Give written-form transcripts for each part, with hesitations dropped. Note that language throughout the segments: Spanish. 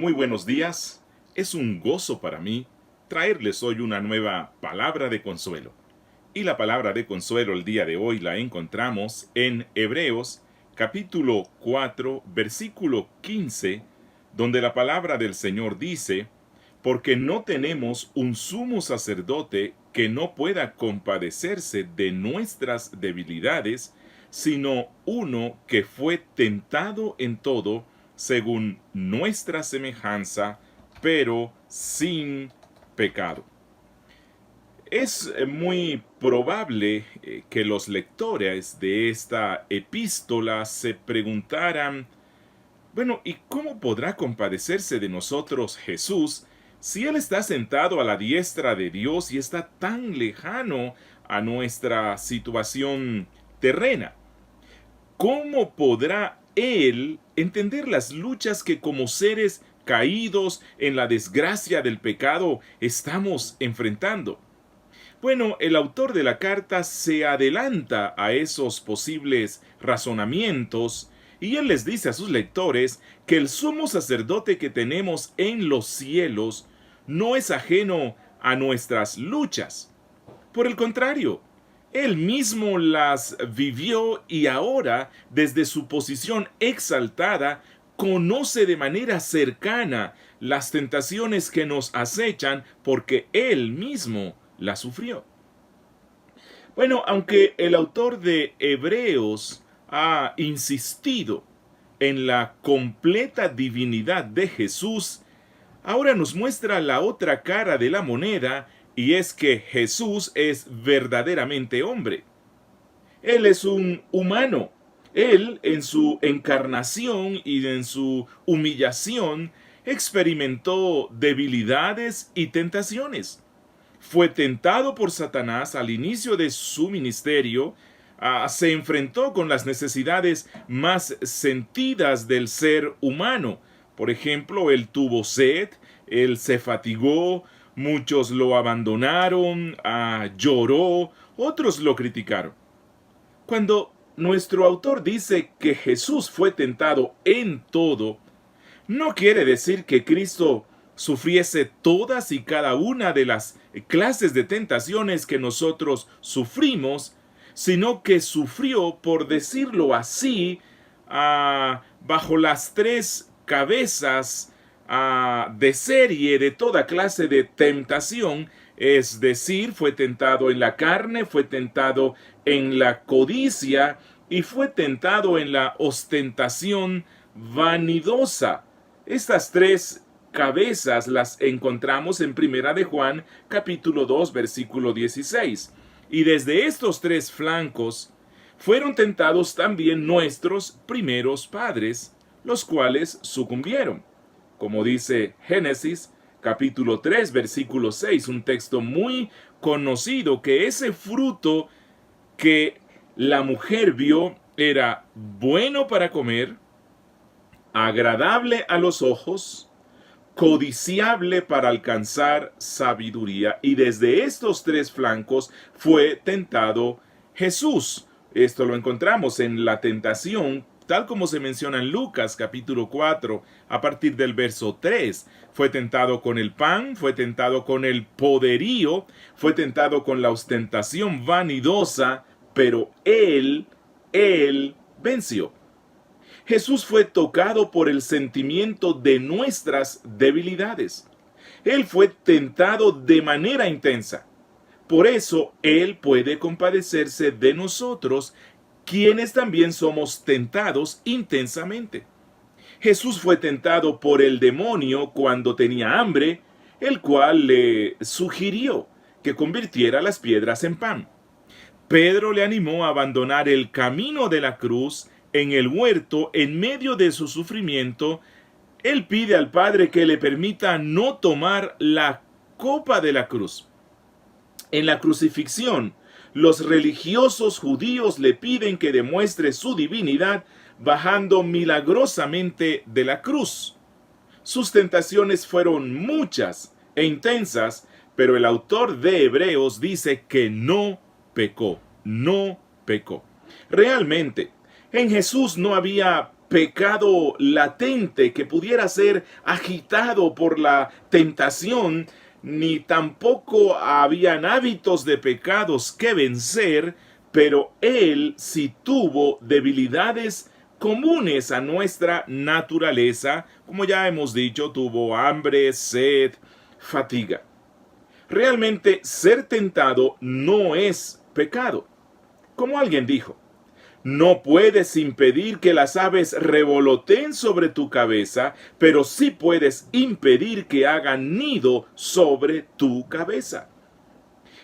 Muy buenos días. Es un gozo para mí traerles hoy una nueva palabra de consuelo. Y la palabra de consuelo el día de hoy la encontramos en Hebreos capítulo 4 versículo 15, donde la palabra del Señor dice: porque no tenemos un sumo sacerdote que no pueda compadecerse de nuestras debilidades, sino uno que fue tentado en todo según nuestra semejanza, pero sin pecado. Es muy probable que los lectores de esta epístola se preguntaran: bueno, ¿y cómo podrá compadecerse de nosotros Jesús si Él está sentado a la diestra de Dios y está tan lejano a nuestra situación terrena? ¿Cómo podrá Él entender las luchas que como seres caídos en la desgracia del pecado estamos enfrentando? Bueno, el autor de la carta se adelanta a esos posibles razonamientos y él les dice a sus lectores que el sumo sacerdote que tenemos en los cielos no es ajeno a nuestras luchas. Por el contrario, él mismo las vivió y ahora, desde su posición exaltada, conoce de manera cercana las tentaciones que nos acechan porque él mismo las sufrió. Bueno, aunque el autor de Hebreos ha insistido en la completa divinidad de Jesús, ahora nos muestra la otra cara de la moneda, y es que Jesús es verdaderamente hombre. Él es un humano. Él, en su encarnación y en su humillación, experimentó debilidades y tentaciones. Fue tentado por Satanás al inicio de su ministerio. Se enfrentó con las necesidades más sentidas del ser humano. Por ejemplo, él tuvo sed, él se fatigó, muchos lo abandonaron, lloró, otros lo criticaron. Cuando nuestro autor dice que Jesús fue tentado en todo, no quiere decir que Cristo sufriese todas y cada una de las clases de tentaciones que nosotros sufrimos, sino que sufrió, por decirlo así, bajo las tres cabezas de serie de toda clase de tentación. Es decir, fue tentado en la carne, fue tentado en la codicia y fue tentado en la ostentación vanidosa. Estas tres cabezas las encontramos en Primera de Juan, capítulo 2, versículo 16. Y desde estos tres flancos fueron tentados también nuestros primeros padres, los cuales sucumbieron. Como dice Génesis, capítulo 3, versículo 6, un texto muy conocido, que ese fruto que la mujer vio era bueno para comer, agradable a los ojos, codiciable para alcanzar sabiduría. Y desde estos tres flancos fue tentado Jesús. Esto lo encontramos en la tentación, tal como se menciona en Lucas capítulo 4, a partir del verso 3. Fue tentado con el pan, fue tentado con el poderío, fue tentado con la ostentación vanidosa, pero él venció. Jesús fue tocado por el sentimiento de nuestras debilidades. Él fue tentado de manera intensa. Por eso Él puede compadecerse de nosotros, quienes también somos tentados intensamente. Jesús fue tentado por el demonio cuando tenía hambre, el cual le sugirió que convirtiera las piedras en pan. Pedro le animó a abandonar el camino de la cruz en el huerto en medio de su sufrimiento. Él pide al Padre que le permita no tomar la copa de la cruz. En la crucifixión, los religiosos judíos le piden que demuestre su divinidad bajando milagrosamente de la cruz. Sus tentaciones fueron muchas e intensas, pero el autor de Hebreos dice que no pecó. Realmente, en Jesús no había pecado latente que pudiera ser agitado por la tentación, ni tampoco habían hábitos de pecados que vencer, pero él sí tuvo debilidades comunes a nuestra naturaleza. Como ya hemos dicho, tuvo hambre, sed, fatiga. Realmente ser tentado no es pecado. Como alguien dijo, no puedes impedir que las aves revoloteen sobre tu cabeza, pero sí puedes impedir que hagan nido sobre tu cabeza.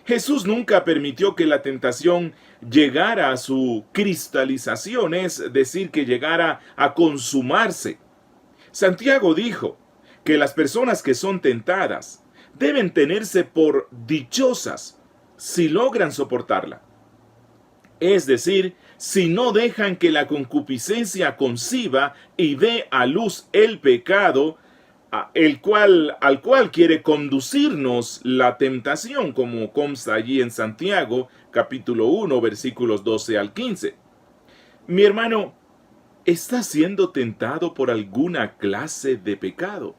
Jesús nunca permitió que la tentación llegara a su cristalización, es decir, que llegara a consumarse. Santiago dijo que las personas que son tentadas deben tenerse por dichosas si logran soportarla. Es decir, si no dejan que la concupiscencia conciba y dé a luz el pecado, al cual quiere conducirnos la tentación, como consta allí en Santiago, capítulo 1, versículos 12 al 15. Mi hermano, ¿estás siendo tentado por alguna clase de pecado?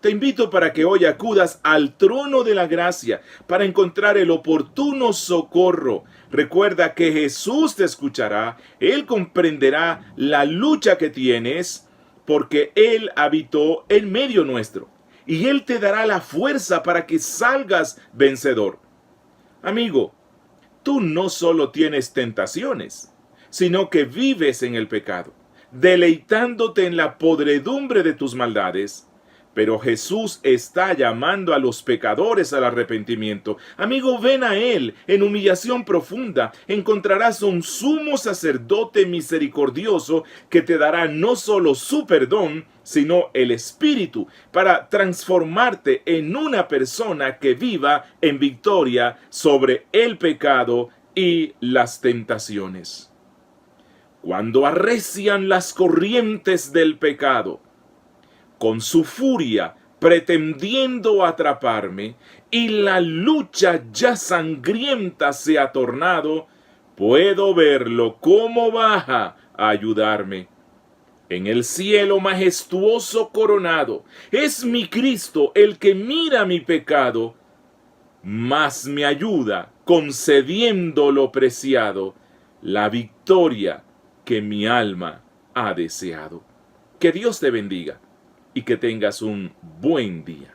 Te invito para que hoy acudas al trono de la gracia para encontrar el oportuno socorro. Recuerda que Jesús te escuchará, Él comprenderá la lucha que tienes, porque Él habitó en medio nuestro, y Él te dará la fuerza para que salgas vencedor. Amigo, tú no solo tienes tentaciones, sino que vives en el pecado, deleitándote en la podredumbre de tus maldades. Pero Jesús está llamando a los pecadores al arrepentimiento. Amigo, ven a Él en humillación profunda. Encontrarás un sumo sacerdote misericordioso que te dará no solo su perdón, sino el Espíritu para transformarte en una persona que viva en victoria sobre el pecado y las tentaciones. Cuando arrecian las corrientes del pecado, con su furia pretendiendo atraparme, y la lucha ya sangrienta se ha tornado, puedo verlo cómo baja a ayudarme. En el cielo majestuoso coronado, es mi Cristo el que mira mi pecado, mas me ayuda concediendo lo preciado, la victoria que mi alma ha deseado. Que Dios te bendiga y que tengas un buen día.